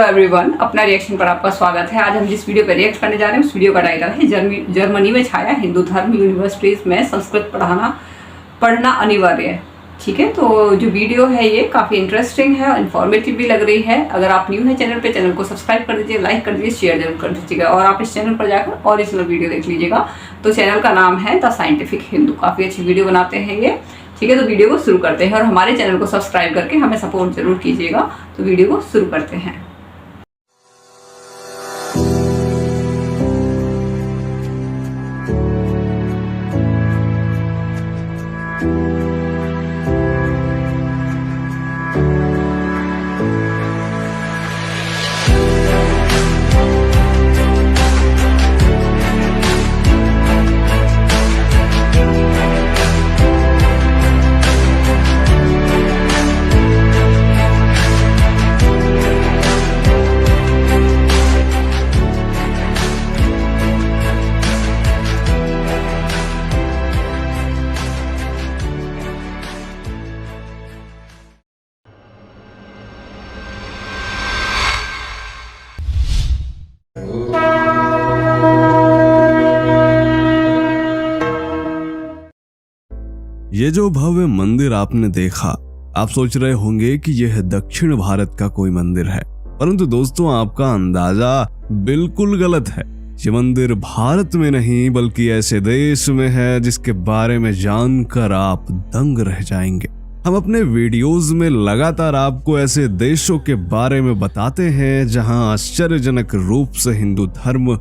Everyone, अपना reaction पर आपका स्वागत है। आज हम जिस वीडियो पर रिएक्ट करने जा रहे हैं उस वीडियो का टाइटल है जर्मनी में छाया हिंदू धर्म, यूनिवर्सिटीज में संस्कृत पढ़ना अनिवार्य है। ठीक है, तो जो वीडियो है ये काफ़ी इंटरेस्टिंग है और इन्फॉर्मेटिव भी लग रही है। अगर आप न्यू है चैनल पे, चैनल को सब्सक्राइब कर दीजिए, लाइक कर दीजिए, शेयर जरूर कर दीजिएगा और आप इस चैनल पर जाकर ओरिजिनल वीडियो देख लीजिएगा। तो चैनल का नाम है द साइंटिफिक हिंदू। काफ़ी अच्छी वीडियो बनाते हैं ये। ठीक है, तो वीडियो को शुरू करते हैं और हमारे चैनल को सब्सक्राइब करके हमें सपोर्ट जरूर कीजिएगा। तो वीडियो को शुरू करते हैं। ये जो भव्य मंदिर आपने देखा, आप सोच रहे होंगे कि यह दक्षिण भारत का कोई मंदिर है, परंतु दोस्तों आपका अंदाजा बिल्कुल गलत है। ये मंदिर भारत में नहीं बल्कि ऐसे देश में है जिसके बारे में जानकर आप दंग रह जाएंगे। हम अपने वीडियोस में लगातार आपको ऐसे देशों के बारे में बताते हैं जहां आश्चर्यजनक रूप से हिंदू धर्म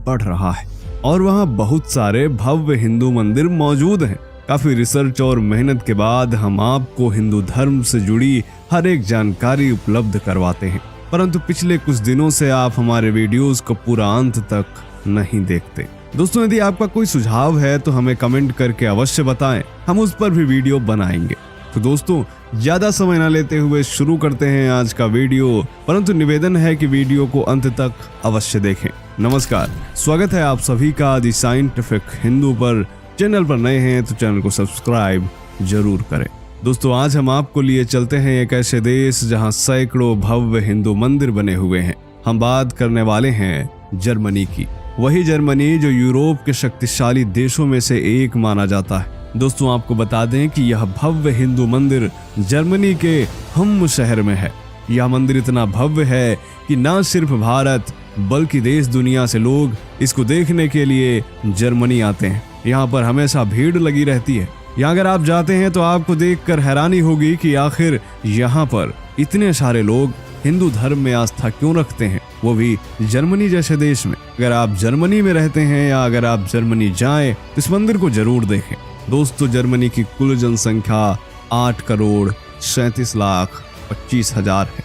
बढ़ रहा है और वहां बहुत सारे भव्य हिंदू मंदिर मौजूद हैं। काफी रिसर्च और मेहनत के बाद हम आपको हिंदू धर्म से जुड़ी हर एक जानकारी उपलब्ध करवाते हैं, परंतु पिछले कुछ दिनों से आप हमारे वीडियोस को पूरा अंत तक नहीं देखते। दोस्तों, यदि आपका कोई सुझाव है तो हमें कमेंट करके अवश्य बताएं, हम उस पर भी वीडियो बनाएंगे। तो दोस्तों, ज्यादा समय न लेते हुए शुरू करते हैं आज का वीडियो, परंतु निवेदन है कि वीडियो को अंत तक अवश्य देखें। नमस्कार, स्वागत है आप सभी का द साइंटिफिक हिंदू पर। चैनल पर नए हैं तो चैनल को सब्सक्राइब जरूर करें। दोस्तों, आज हम आपको लिए चलते हैं एक ऐसे देश जहां सैकड़ों भव्य हिंदू मंदिर बने हुए हैं। हम बात करने वाले हैं जर्मनी की, वही जर्मनी जो यूरोप के शक्तिशाली देशों में से एक माना जाता है। दोस्तों, आपको बता दें कि यह भव्य हिंदू मंदिर जर्मनी के हम्म शहर में है। यह मंदिर इतना भव्य है कि न सिर्फ भारत बल्कि देश दुनिया से लोग इसको देखने के लिए जर्मनी आते हैं। यहाँ पर हमेशा भीड़ लगी रहती है। यहाँ अगर आप जाते हैं तो आपको देखकर हैरानी होगी कि आखिर यहाँ पर इतने सारे लोग हिंदू धर्म में आस्था क्यों रखते हैं, वो भी जर्मनी जैसे देश में। अगर आप जर्मनी में रहते हैं या अगर आप जर्मनी जाएं तो इस मंदिर को जरूर देखें। दोस्तों, जर्मनी की कुल जनसंख्या 8,37,25,000 है,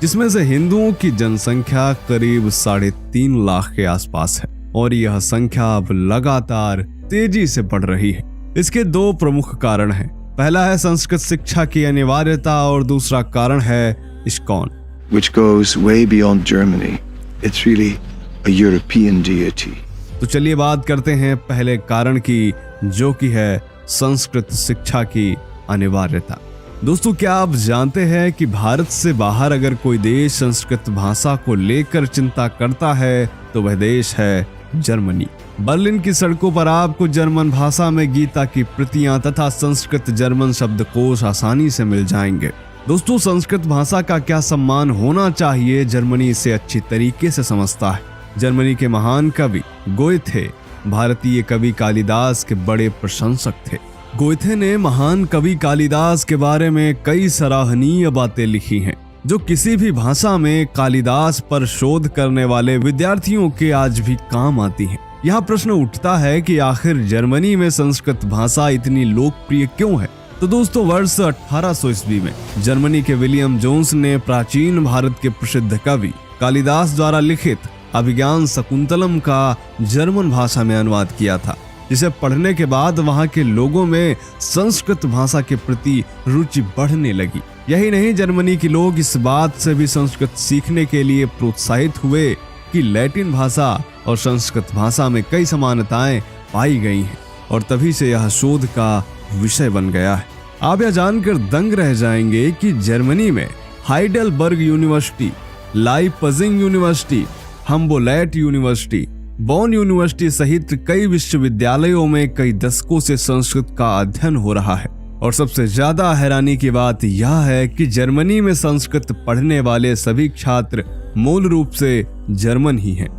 जिसमें से हिंदुओं की जनसंख्या करीब 3.5 लाख के आसपास है और यह संख्या अब लगातार तेजी से बढ़ रही है। इसके दो प्रमुख कारण हैं। पहला है संस्कृत शिक्षा की अनिवार्यता और दूसरा कारण है ISKCON, which goes way beyond Germany. It's really a European deity. तो चलिए बात करते हैं पहले कारण की, जो कि है संस्कृत शिक्षा की अनिवार्यता। दोस्तों, क्या आप जानते हैं कि भारत से बाहर अगर कोई देश संस्कृत भाषा को लेकर चिंता करता है तो वह देश है जर्मनी। बर्लिन की सड़कों पर आपको जर्मन भाषा में गीता की प्रतियां तथा संस्कृत जर्मन शब्दकोश आसानी से मिल जाएंगे। दोस्तों, संस्कृत भाषा का क्या सम्मान होना चाहिए, जर्मनी इसे अच्छी तरीके से समझता है। जर्मनी के महान कवि गोएथे भारतीय कवि कालिदास के बड़े प्रशंसक थे। गोएथे ने महान कवि कालिदास के बारे में कई सराहनीय बातें लिखी हैं, जो किसी भी भाषा में कालिदास पर शोध करने वाले विद्यार्थियों के आज भी काम आती हैं। यहाँ प्रश्न उठता है कि आखिर जर्मनी में संस्कृत भाषा इतनी लोकप्रिय क्यों है। तो दोस्तों, वर्ष 1800 ईस्वी में जर्मनी के विलियम जोन्स ने प्राचीन भारत के प्रसिद्ध कवि कालिदास द्वारा लिखित अभिज्ञान शकुंतलम का जर्मन भाषा में अनुवाद किया था, जिसे पढ़ने के बाद वहां के लोगों में संस्कृत भाषा के प्रति रुचि बढ़ने लगी। यही नहीं, जर्मनी के लोग इस बात से भी संस्कृत सीखने के लिए प्रोत्साहित हुए कि लैटिन भाषा और संस्कृत भाषा में कई समानताएं पाई गई हैं और तभी से यह शोध का विषय बन गया है। आप यह जानकर दंग रह जाएंगे कि जर्मनी में Heidelberg university Leipzig university, Humboldt university, Bonn university सहित कई विश्वविद्यालयों में कई दशकों से संस्कृत का अध्ययन हो रहा है। और सबसे ज्यादा हैरानी की बात यह है कि जर्मनी में संस्कृत पढ़ने वाले सभी छात्र मूल रूप से जर्मन ही हैं।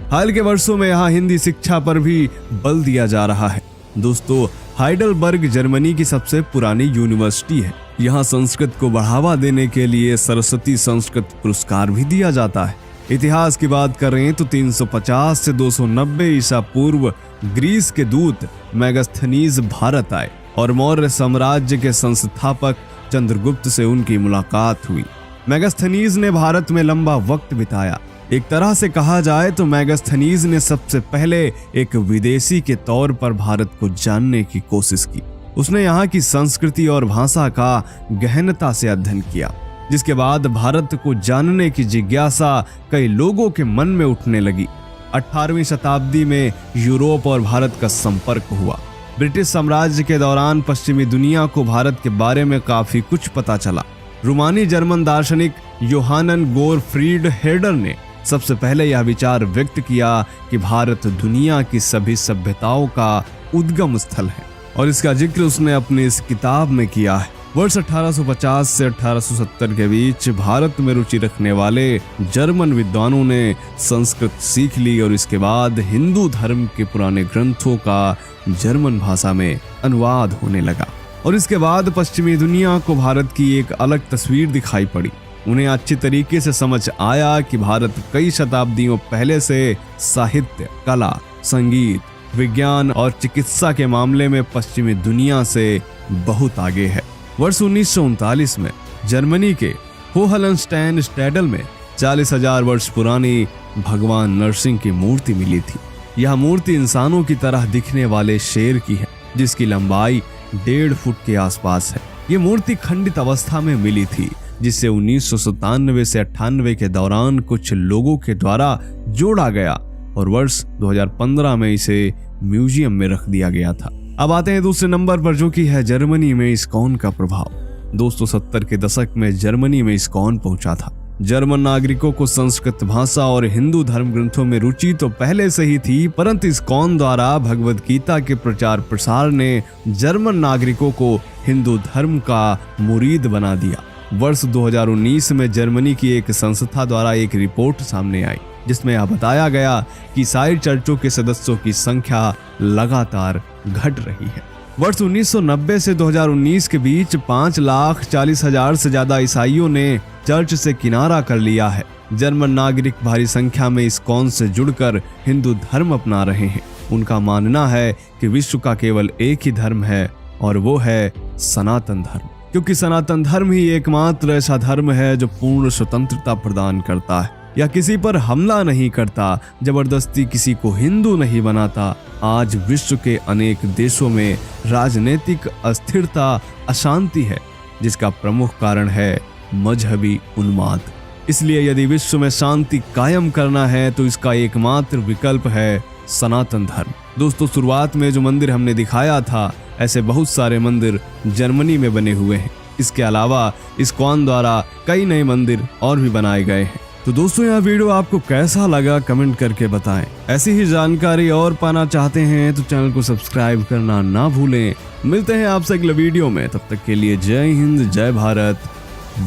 हाल के वर्षों में यहाँ हिंदी शिक्षा पर भी बल दिया जा रहा है। दोस्तों, हाइडलबर्ग जर्मनी की सबसे पुरानी यूनिवर्सिटी है। यहाँ संस्कृत को बढ़ावा देने के लिए सरस्वती संस्कृत पुरस्कार भी दिया जाता है। इतिहास की बात करें तो 350 से 290 ईसा पूर्व ग्रीस के दूत मेगास्थनीज भारत आए और मौर्य साम्राज्य के संस्थापक चंद्रगुप्त से उनकी मुलाकात हुई। मेगास्थनीज ने भारत में लंबा वक्त बिताया। एक तरह से कहा जाए तो मेगास्थनीज ने सबसे पहले एक विदेशी के तौर पर भारत को जानने की कोशिश की। उसने यहाँ की संस्कृति और भाषा का गहनता से अध्ययन किया, जिसके बाद भारत को जानने की जिज्ञासा कई लोगों के मन में उठने लगी। 18वीं शताब्दी में यूरोप और भारत का संपर्क हुआ। ब्रिटिश साम्राज्य के दौरान पश्चिमी दुनिया को भारत के बारे में काफी कुछ पता चला। रूमानी जर्मन दार्शनिक योहानन गोरफ्रीड हेर्डर ने सबसे पहले यह विचार व्यक्त किया कि भारत दुनिया की सभी सभ्यताओं का उद्गम स्थल है, और इसका जिक्र उसने अपनी इस किताब में किया है। वर्ष 1850 से 1870 के बीच भारत में रुचि रखने वाले जर्मन विद्वानों ने संस्कृत सीख ली और इसके बाद हिंदू धर्म के पुराने ग्रंथों का जर्मन भाषा में अनुवाद होने लगा। और इसके बाद पश्चिमी दुनिया को भारत की एक अलग तस्वीर दिखाई पड़ी। उन्हें अच्छी तरीके से समझ आया कि भारत कई शताब्दियों पहले से साहित्य, कला, संगीत, विज्ञान और चिकित्सा के मामले में पश्चिमी दुनिया से बहुत आगे है। वर्ष 1939 में जर्मनी के होहलनस्टाइन स्टैडल में 40,000 वर्ष पुरानी भगवान नरसिंह की मूर्ति मिली थी। यह मूर्ति इंसानों की तरह दिखने वाले शेर की है, जिसकी लंबाई 1.5 फुट के आसपास है। ये मूर्ति खंडित अवस्था में मिली थी, जिसे 1997 से 98 के दौरान कुछ लोगों के द्वारा जोड़ा गया और वर्ष 2015 में इसे म्यूजियम में रख दिया गया था। अब आते हैं दूसरे नंबर पर, जो कि है जर्मनी में इस्कॉन का प्रभाव। दोस्तों, 70 के दशक में जर्मनी में इस्कॉन पहुंचा था। जर्मन नागरिकों को संस्कृत भाषा और हिंदू धर्म ग्रंथों में रुचि तो पहले से ही थी, परंतु इस्कॉन द्वारा भगवद गीता के प्रचार प्रसार ने जर्मन नागरिकों को हिंदू धर्म का मुरीद बना दिया। वर्ष 2019 में जर्मनी की एक संस्था द्वारा एक रिपोर्ट सामने आई, जिसमें यह बताया गया कि ईसाई चर्चों के सदस्यों की संख्या लगातार घट रही है। वर्ष 1990 से 2019 के बीच 5,40,000 से ज्यादा ईसाइयों ने चर्च से किनारा कर लिया है। जर्मन नागरिक भारी संख्या में इस्कॉन से जुड़कर हिंदू धर्म अपना रहे हैं। उनका मानना है कि विश्व का केवल एक ही धर्म है और वो है सनातन धर्म, क्योंकि सनातन धर्म ही एकमात्र ऐसा धर्म है जो पूर्ण स्वतंत्रता प्रदान करता है या किसी पर हमला नहीं करता, जबरदस्ती किसी को हिंदू नहीं बनाता। आज विश्व के अनेक देशों में राजनीतिक अस्थिरता, अशांति है, जिसका प्रमुख कारण है मजहबी उन्माद। इसलिए यदि विश्व में शांति कायम करना है तो इसका एकमात्र विकल्प है सनातन धर्म। दोस्तों, शुरुआत में जो मंदिर हमने दिखाया था, ऐसे बहुत सारे मंदिर जर्मनी में बने हुए हैं। इसके अलावा इस्कॉन द्वारा कई नए मंदिर और भी बनाए गए हैं। तो दोस्तों, यह वीडियो आपको कैसा लगा कमेंट करके बताएं। ऐसी ही जानकारी और पाना चाहते हैं तो चैनल को सब्सक्राइब करना ना भूलें। मिलते हैं आपसे अगले वीडियो में, तब तक के लिए जय हिंद, जय भारत,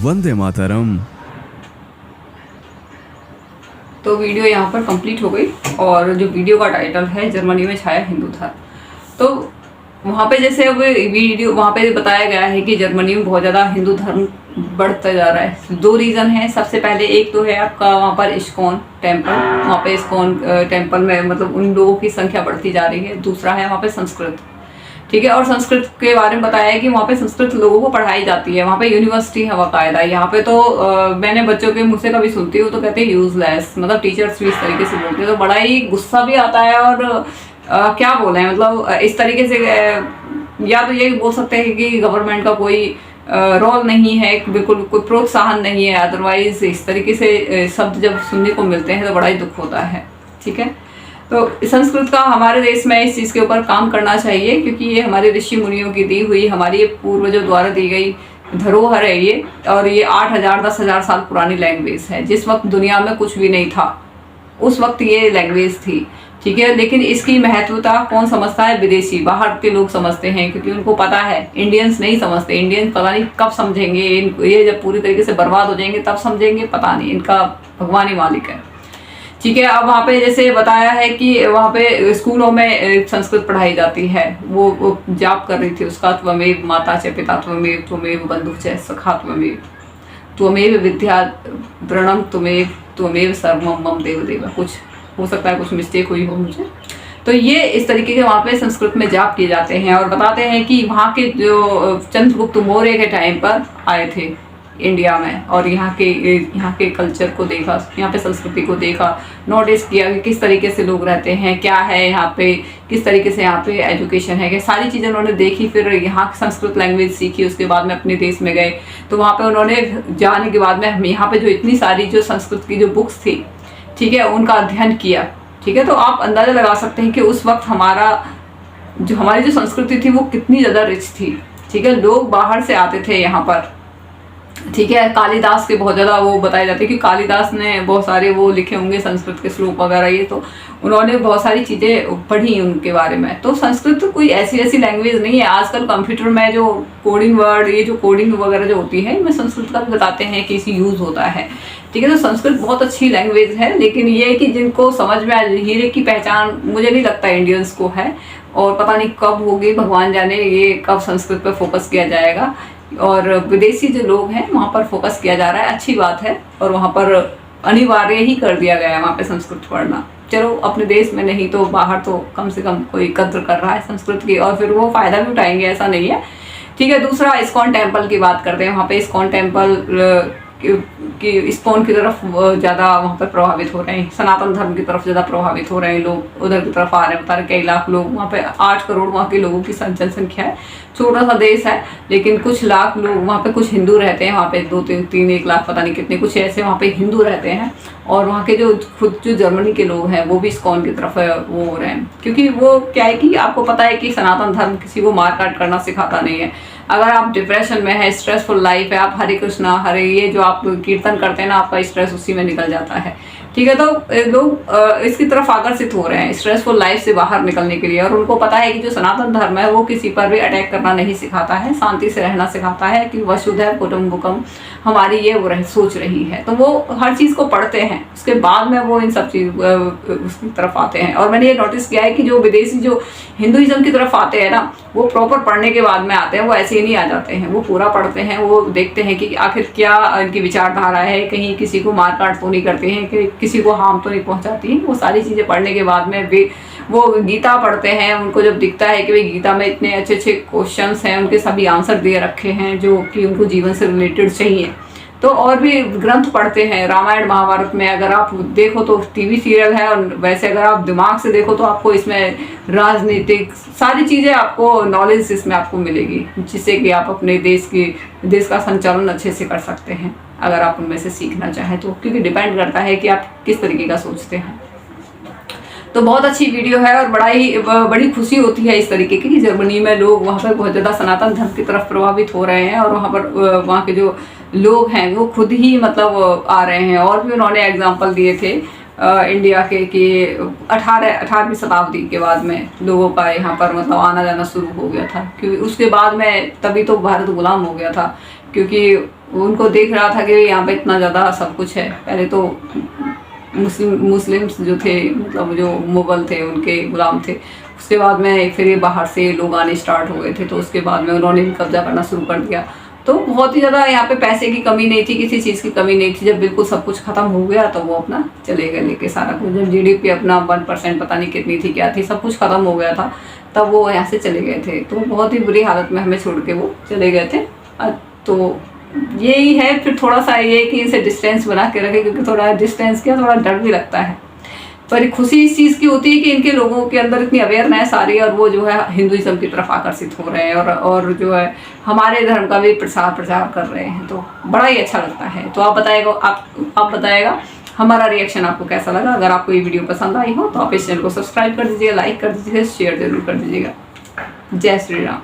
वंदे मातरम। तो वीडियो यहाँ पर कंप्लीट हो गई और जो वीडियो का टाइटल है जर्मनी में छाया हिंदू धर्म, तो वहाँ पे जैसे अब वीडियो वहाँ पे बताया गया है कि जर्मनी में बहुत ज़्यादा हिंदू धर्म बढ़ता जा रहा है। 2 रीज़न है। सबसे पहले एक तो है आपका वहाँ पर इस्कॉन टेम्पल, वहाँ पे इस्कॉन टेम्पल में मतलब उन लोगों की संख्या बढ़ती जा रही है। दूसरा है वहाँ पे संस्कृत, ठीक है। और संस्कृत के बारे में बताया है कि वहाँ पे संस्कृत लोगों को पढ़ाई जाती है, वहाँ पे यूनिवर्सिटी है बाकायदा। यहाँ पे तो मैंने बच्चों के मुँह से कभी सुनती हूँ तो कहते हैं यूजलेस, मतलब टीचर्स भी इस तरीके से बोलते हैं, तो बड़ा ही गुस्सा भी आता है। और क्या बोले, मतलब इस तरीके से या तो ये बोल सकते हैं कि गवर्नमेंट का कोई रोल नहीं है, बिल्कुल कोई प्रोत्साहन नहीं है। अदरवाइज इस तरीके से शब्द जब सुनने को मिलते हैं तो बड़ा ही दुख होता है, ठीक है। तो संस्कृत का हमारे देश में इस चीज़ के ऊपर काम करना चाहिए, क्योंकि ये हमारे ऋषि मुनियों की दी हुई, हमारी पूर्वजों द्वारा दी गई धरोहर है ये। और ये 8,000 10,000 साल पुरानी लैंग्वेज है। जिस वक्त दुनिया में कुछ भी नहीं था उस वक्त ये लैंग्वेज थी, ठीक है। लेकिन इसकी महत्वता कौन समझता है? विदेशी, बाहर के लोग समझते हैं, क्योंकि उनको पता है। इंडियंस नहीं समझते। इंडियंस पता नहीं कब समझेंगे, ये जब पूरी तरीके से बर्बाद हो जाएंगे तब समझेंगे, पता नहीं, इनका भगवान ही मालिक है, ठीक है। अब वहाँ पे जैसे बताया है कि वहाँ पे स्कूलों में संस्कृत पढ़ाई जाती है। वो जाप कर रही थी उसका, त्वमेव माता च पिता त्वमेव त्वमेव बंधु च सखा त्वमेव त्वमेव विद्या द्रढ़म त्वमेव सर्वम मम देव देव। कुछ हो सकता है कुछ मिस्टेक हुई हो मुझे। तो ये इस तरीके के वहाँ पे संस्कृत में जाप किए जाते हैं। और बताते हैं कि वहाँ के जो चंद्रगुप्त मौर्य के टाइम पर आए थे इंडिया में, और यहाँ के कल्चर को देखा, यहाँ पे संस्कृति को देखा, नोटिस किया कि किस तरीके से लोग रहते हैं, क्या है यहाँ पे, किस तरीके से यहाँ पे एजुकेशन है, कि सारी चीज़ें उन्होंने देखी। फिर यहाँ संस्कृत लैंग्वेज सीखी, उसके बाद में अपने देश में गए। तो वहाँ पे उन्होंने जाने के बाद में यहाँ पे जो इतनी सारी जो संस्कृत की जो बुक्स थी, ठीक है, उनका अध्ययन किया, ठीक है। तो आप अंदाज़ा लगा सकते हैं कि उस वक्त हमारी जो संस्कृति थी वो कितनी ज़्यादा रिच थी, ठीक है। लोग बाहर से आते थे यहाँ पर, ठीक है। कालिदास के बहुत ज़्यादा वो बताए जाते हैं कि कालिदास ने बहुत सारे वो लिखे होंगे संस्कृत के श्लोक वगैरह, ये तो उन्होंने बहुत सारी चीज़ें पढ़ी उनके बारे में। तो संस्कृत कोई ऐसी लैंग्वेज नहीं है। आजकल कंप्यूटर में जो कोडिंग वर्ड, ये जो कोडिंग वगैरह जो होती है, इनमें संस्कृत का भी बताते हैं कि इसी यूज़ होता है, ठीक है। तो संस्कृत बहुत अच्छी लैंग्वेज है, लेकिन ये है कि जिनको समझ में हीरे की पहचान मुझे नहीं लगता इंडियंस को है, और पता नहीं कब होगी, भगवान जाने ये कब संस्कृत पर फोकस किया जाएगा। और विदेशी जो लोग हैं वहाँ पर फोकस किया जा रहा है, अच्छी बात है। और वहाँ पर अनिवार्य ही कर दिया गया है वहाँ पे संस्कृत पढ़ना। चलो अपने देश में नहीं तो बाहर तो कम से कम कोई कद्र कर रहा है संस्कृत की, और फिर वो फ़ायदा भी उठाएंगे, ऐसा नहीं है, ठीक है। दूसरा इस्कॉन टेम्पल की बात करते हैं। वहाँ पे इस्कॉन टेम्पल कि इस्कॉन की तरफ ज़्यादा वहाँ पर प्रभावित हो रहे हैं, सनातन धर्म की तरफ ज़्यादा प्रभावित हो रहे हैं लोग, उधर की तरफ आ रहे हैं। बता रहे कई लाख लोग वहाँ पे, 8 करोड़ वहाँ के लोगों की जनसंख्या है। छोटा सा देश है, लेकिन कुछ लाख लोग वहाँ पे, कुछ हिंदू रहते हैं वहाँ पे, 2-3 1 लाख पता नहीं कितने, कुछ ऐसे वहाँ पे हिंदू रहते हैं। और वहाँ के जो जर्मनी के लोग हैं वो भी इस्कॉन की तरफ वो हो रहे हैं, क्योंकि वो क्या है कि आपको पता है कि सनातन धर्म किसी को मार काट करना सिखाता नहीं है। अगर आप डिप्रेशन में है, स्ट्रेसफुल लाइफ है, आप हरे कृष्णा हरे ये जो आप कीर्तन करते हैं ना, आपका स्ट्रेस उसी में निकल जाता है, ठीक है। तो लोग इसकी तरफ आकर्षित हो रहे हैं स्ट्रेसफुल लाइफ से बाहर निकलने के लिए। और उनको पता है कि जो सनातन धर्म है वो किसी पर भी अटैक करना नहीं सिखाता है, शांति से रहना सिखाता है, कि वसुधैव कुटुम्बकम हमारी ये वो सोच रही है। तो वो हर चीज़ को पढ़ते हैं, उसके बाद में वो इन सब चीज़ उसकी तरफ आते हैं। और मैंने ये नोटिस किया है कि जो विदेशी जो हिंदुइज्म की तरफ आते हैं ना, वो प्रॉपर पढ़ने के बाद में आते हैं, वो ऐसे ही नहीं आ जाते हैं, वो पूरा पढ़ते हैं, वो देखते हैं कि आखिर क्या इनकी विचारधारा है, कहीं किसी को मार काट तो नहीं करते हैं, कि किसी को हार्म तो नहीं पहुंचाती हैं। वो सारी चीज़ें पढ़ने के बाद में वे वो गीता पढ़ते हैं। उनको जब दिखता है कि भाई गीता में इतने अच्छे अच्छे क्वेश्चंस हैं, उनके सभी आंसर दे रखे हैं जो कि उनको जीवन से रिलेटेड चाहिए, तो और भी ग्रंथ पढ़ते हैं। रामायण महाभारत में अगर आप देखो तो टीवी सीरियल है, और वैसे अगर आप दिमाग से देखो तो आपको इसमें राजनीतिक सारी चीज़ें आपको नॉलेज इसमें आपको मिलेगी, जिससे कि आप अपने देश का संचालन अच्छे से कर सकते हैं, अगर आप उनमें से सीखना चाहें तो, क्योंकि डिपेंड करता है कि आप किस तरीके का सोचते हैं। तो बहुत अच्छी वीडियो है, और बड़ी खुशी होती है इस तरीके की कि जर्मनी में लोग वहाँ पर बहुत ज़्यादा सनातन धर्म की तरफ प्रभावित हो रहे हैं, और वहाँ के जो लोग हैं वो खुद ही मतलब आ रहे हैं। और भी उन्होंने एग्जांपल दिए थे इंडिया के कि 18वीं शताब्दी के बाद में लोगों का यहाँ पर मतलब आना जाना शुरू हो गया था, क्योंकि उसके बाद में तभी तो भारत गुलाम हो गया था, क्योंकि उनको देख रहा था कि यहाँ पे इतना ज़्यादा सब कुछ है। पहले तो मुस्लिम्स जो थे, मतलब जो मुगल थे उनके गुलाम थे, उसके बाद में फिर ये बाहर से लोग आने स्टार्ट हो गए थे, तो उसके बाद में उन्होंने भी कब्जा करना शुरू कर दिया। तो बहुत ही ज़्यादा यहाँ पे पैसे की कमी नहीं थी, किसी चीज़ की कमी नहीं थी। जब बिल्कुल सब कुछ ख़त्म हो गया तो वो अपना चले गए लेके सारा कुछ। जब GDP अपना 1% पता नहीं कितनी थी, क्या थी, सब कुछ ख़त्म हो गया था, तब वो यहाँ से चले गए थे। तो बहुत ही बुरी हालत में हमें छोड़ के वो चले गए थे। तो यही है, फिर थोड़ा सा ये कि इनसे डिस्टेंस बना के रखें, क्योंकि थोड़ा डिस्टेंस क्या, थोड़ा डर भी लगता है। पर खुशी इस चीज़ की होती है कि इनके लोगों के अंदर इतनी अवेयरनेस आ रही है, और वो जो है हिंदुइज्म की तरफ आकर्षित हो रहे हैं, और जो है हमारे धर्म का भी प्रचार कर रहे हैं। तो बड़ा ही अच्छा लगता है। तो आप बताइएगा हमारा रिएक्शन आपको कैसा लगा। अगर आपको ये वीडियो पसंद आई हो तो आप इस चैनल को सब्सक्राइब कर दीजिएगा, लाइक कर दीजिएगा, शेयर जरूर कर दीजिएगा। जय श्री राम।